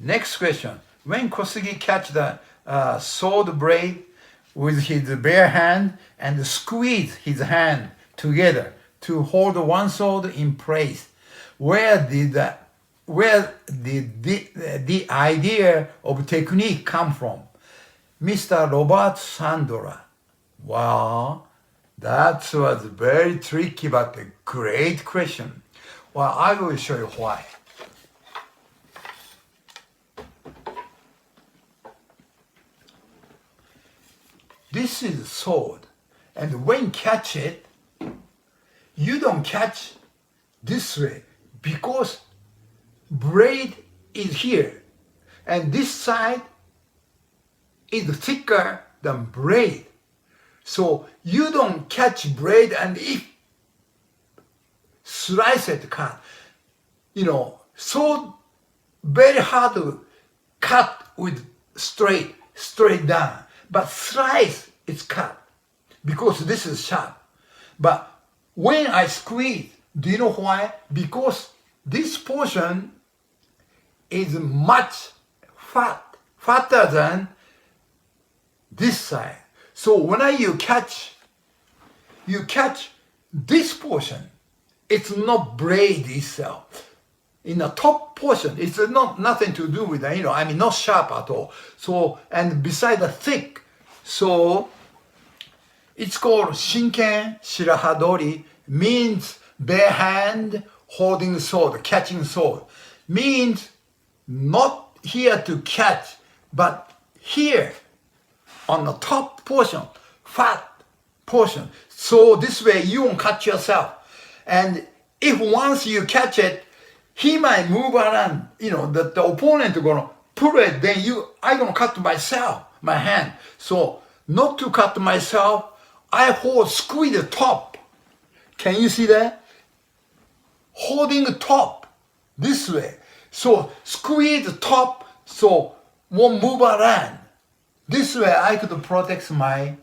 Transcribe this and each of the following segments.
Next question. When Kosugi catch the sword blade with his bare hand and squeeze his hand together to hold one sword in place, where did the idea of technique come from? Mr. Robert Sandora. Wow, that was very tricky but a great question. Well, I will show you why. This is a sword, and when you catch it, you don't catch this way because blade is here, and this side is thicker than blade. So you don't catch blade and if slice it, cut. So very hard to cut with straight down. But slice is cut because this is sharp. But when I squeeze, do you know why? Because this portion is much fatter than this side. So when you catch this portion. It's not blade itself. In the top portion, it's nothing to do with that, not sharp at all. So, and beside the thick, so it's called Shinken Shirahadori, means bare hand holding sword, catching sword. Means not here to catch, but here on the top portion, fat portion. So this way you won't cut yourself. And if once you catch it, he might move around, the opponent is gonna pull it, then I gonna cut myself, my hand. So not to cut myself, I squeeze the top. Can you see that? Holding the top this way. So squeeze the top so won't move around. This way I could protect my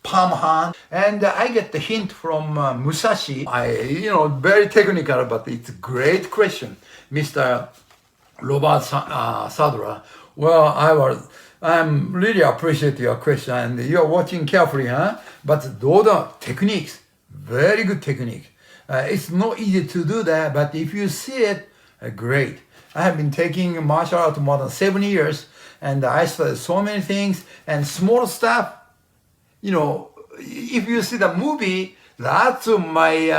palm hand. And I get the hint from Musashi. Very technical, but it's a great question, Mr. Robert Sadra. Well, I'm really appreciate your question, and you're watching carefully, huh? But those are techniques, very good technique. It's not easy to do that, but if you see it, great. I have been taking martial arts more than 7 years, and I studied so many things and small stuff. If you see the movie, lots of my,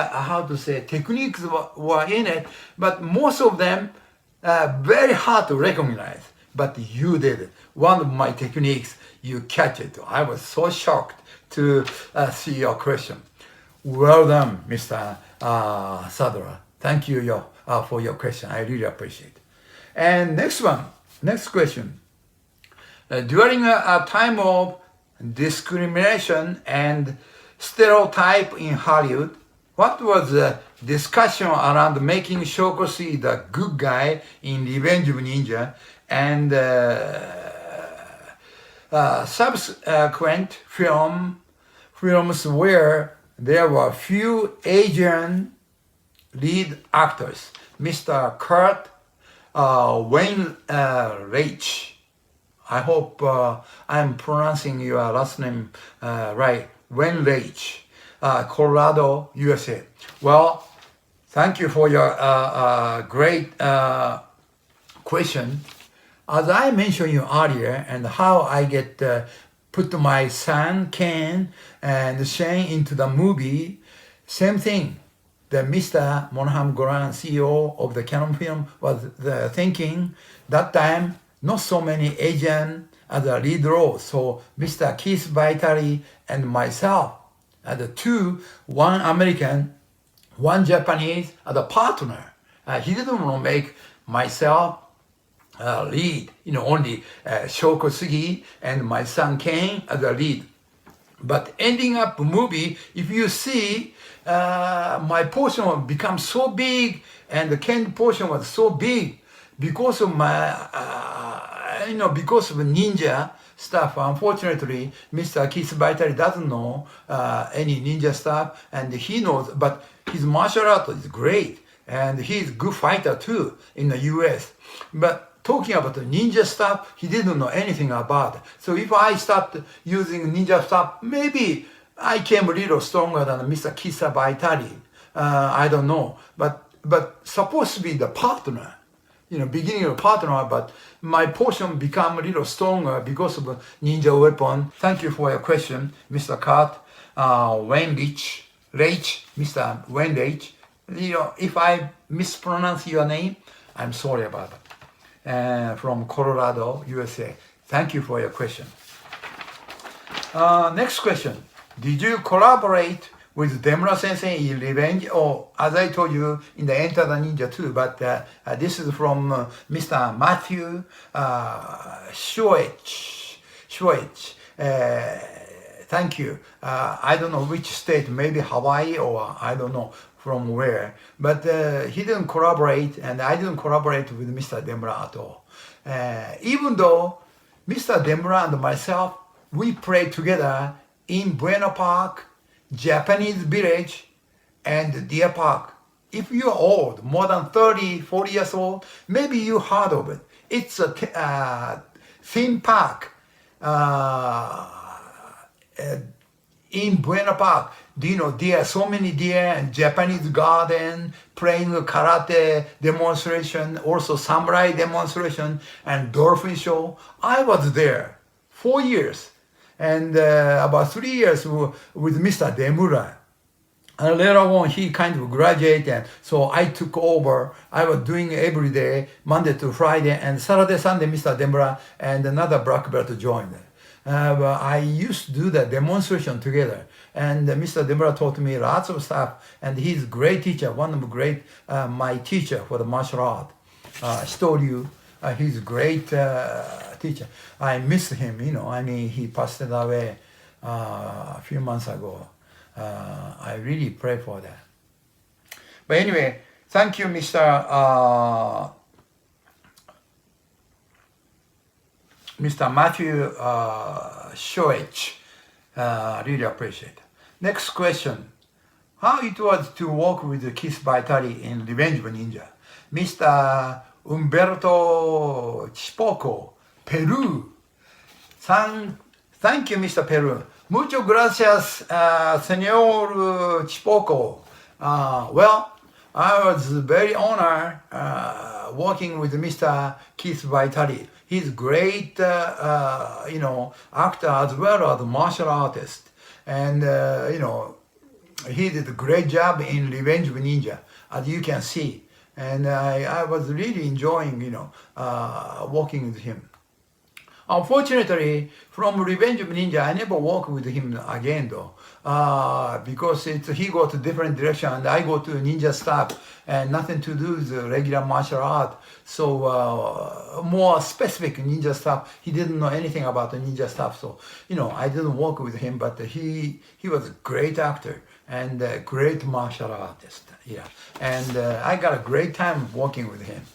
techniques were in it, but most of them very hard to recognize. But you did it. One of my techniques, you catch it. I was so shocked to see your question. Well done, Mr. Sadra. Thank you for your question. I really appreciate it. And next question. During a time of discrimination and stereotype in Hollywood, what was the discussion around making Sho Kosugi the good guy in Revenge of Ninja and subsequent films where there were few Asian lead actors? Mr. Kurt Wainwright. I hope I'm pronouncing your last name right. Wainwright, Colorado, USA. Well, thank you for your great question. As I mentioned you earlier, and how I get put my son Ken and Shane into the movie, same thing. The Mr. Monahan Goran, CEO of the Canon Film, was thinking that time not so many Asian as a lead role. So Mr. Kith Vali and myself are the two, one American, one Japanese as a partner. He didn't want to make myself lead, only Sho Kosugi and my son Ken as a lead. But ending up movie, if you see, my portion will become so big and the Ken portion was so big because of because of ninja stuff. Unfortunately, Mr. Kith Vali doesn't know any ninja stuff, and he knows, but his martial art is great, and he's a good fighter too in the US. But talking about the ninja stuff, he didn't know anything about it. So if I stopped using ninja stuff, maybe I came a little stronger than Mr. Kith Vali. I don't know. But supposed to be the partner, beginning of partner, but my portion become a little stronger because of a ninja weapon. Thank you for your question, Mr. Kat, Wayne Rach, Mr. Wayne Rach. If I mispronounce your name, I'm sorry about it. From Colorado, USA. Thank you for your question. Next question. Did you collaborate with Deura Sensei in Revenge? Or as I told you in the Enter the Ninja too, but this is from Mr. Matthew Shoech. Thank you. I don't know which state, maybe Hawaii or I don't know from where. But he didn't collaborate and I didn't collaborate with Mr. Deura at all. Even though Mr. Deura and myself, we played together in Buena Park, Japanese Village, and Deer Park. If you're old, more than 30, 40 years old, maybe you heard of it. It's a theme park in Buena Park. There are so many deer and Japanese garden, playing karate demonstration, also samurai demonstration, and dolphin show. I was there 4 years. And about 3 years with Mr. Deura. And later on, he kind of graduated, so I took over. I was doing every day, Monday to Friday, and Saturday, Sunday, Mr. Deura and another black belt joined. I used to do the demonstration together, and Mr. Deura taught me lots of stuff, and he's a great teacher, one of the great, my teacher for the martial art. Storyu, he's a great teacher. I miss him, he passed away a few months ago. I really pray for that. But anyway, thank you, Mr. Matthew Shoech. Really appreciate it. Next question. How it was to work with Kith Vali in Revenge of Ninja? Mr. Umberto Chipoco, Peru. Thank you, Mr. Peru. Muchas gracias, Señor Chipoco. Well, I was very honored working with Mr. Kith Vali. He's a great, actor as well as a martial artist. And, he did a great job in Revenge of Ninja, as you can see. And I was really enjoying, working with him. Unfortunately, from Revenge of Ninja, I never worked with him again though, because he go to different direction and I go to ninja stuff and nothing to do with regular martial art. So more specific ninja stuff, he didn't know anything about the ninja stuff. So, I didn't work with him, but he was a great actor and a great martial artist. Yeah, and I got a great time working with him.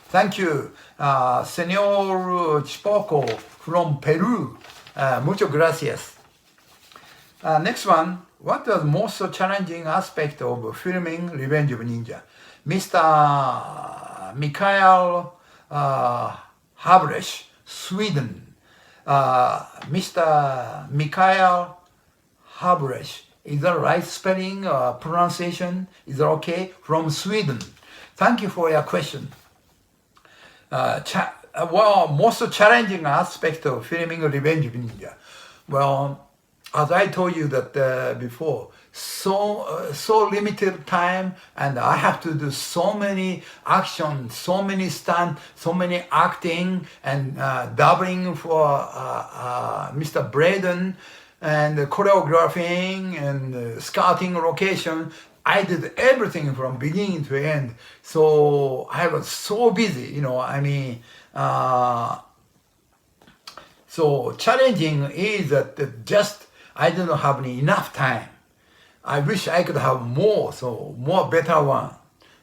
Thank you, Señor Chipoco from Peru. Muchas gracias. Next one. What was the most challenging aspect of filming Revenge of Ninja? Mr. Mikael Habresh, Sweden. Mr. Mikael Habresh. Is that right spelling or pronunciation? Is that okay? From Sweden. Thank you for your question. Most challenging aspect of filming Revenge of Ninja. Well, as I told you that before, so limited time, and I have to do so many action, so many stunts, so many acting, and dubbing for Mr. Braden, and choreographing and scouting location. I did everything from beginning to end. So I was so busy, so challenging is that just I didn't have enough time. I wish I could have more, so more better one.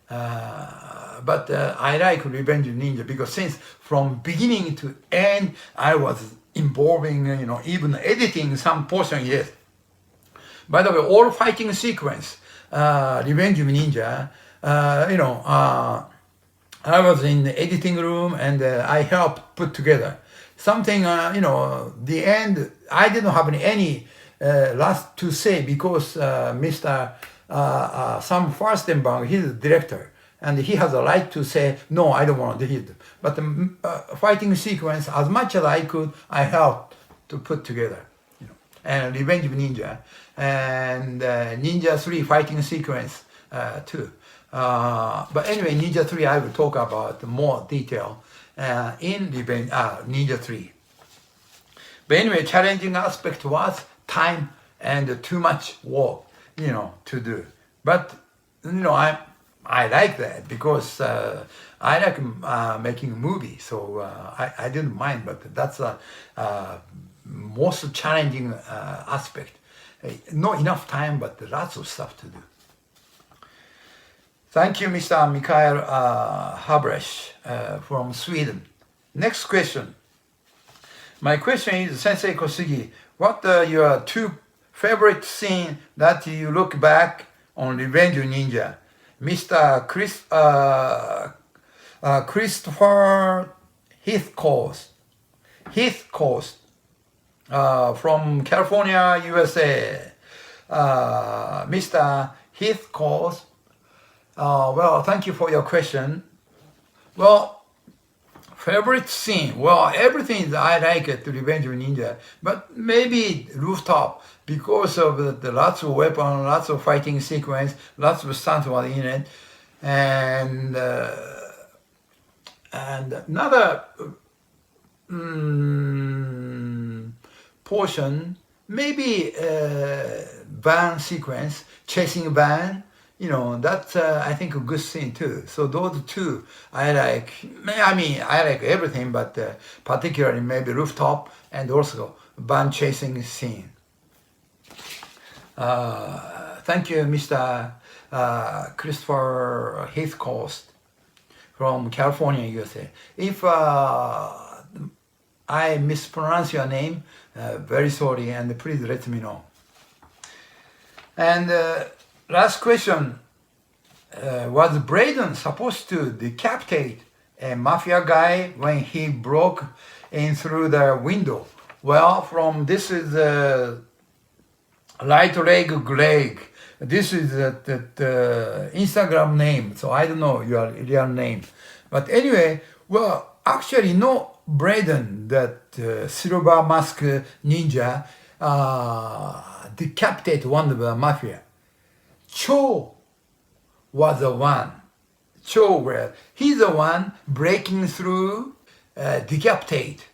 But I like Revenge of Ninja because since from beginning to end, I was involving, even editing some portion, yes. By the way, all fighting sequence, Revenge of Ninja, I was in the editing room and I helped put together something. The end. I didn't have any last to say because Mr. Sam Farstenberg, he's the director, and he has a right to say no. I don't want to do it. But the fighting sequence, as much as I could, I helped to put together. And Revenge of Ninja and Ninja 3 fighting sequence too. But anyway, Ninja 3 I will talk about more detail in Revenge, Ninja 3. But anyway, challenging aspect was time and too much work, to do. But I like that because I like making a movie, so I didn't mind. But that's a most challenging aspect. Not enough time, but lots of stuff to do. Thank you, Mr. Mikael Habresh from Sweden. Next question. My question is, Sensei Kosugi, what are your two favorite scenes that you look back on Revenge of Ninja? Mr. Christopher Heathcoast from California, USA. Mr. Heathcoast, well, thank you for your question. Well, favorite scene, well, everything I like at Revenge of Ninja, but maybe Rooftop, because of the lots of weapons, lots of fighting sequence, lots of stunts were in it, and another portion, maybe van sequence, chasing van, that's I think a good scene too. So those two I like. I like everything, but particularly maybe Rooftop and also van chasing scene. Thank you, Mr. Christopher Heathcoast from California, USA. If I mispronounce your name, very sorry, and please let me know. And last question, was Braden supposed to decapitate a mafia guy when he broke in through the window? Well, from this is Light Leg Greg. This is the Instagram name, so I don't know your real name. But anyway, well, actually, no Braden, that silver mask ninja, decapitate one of the mafia. Cho was the one. He's the one breaking through, decapitate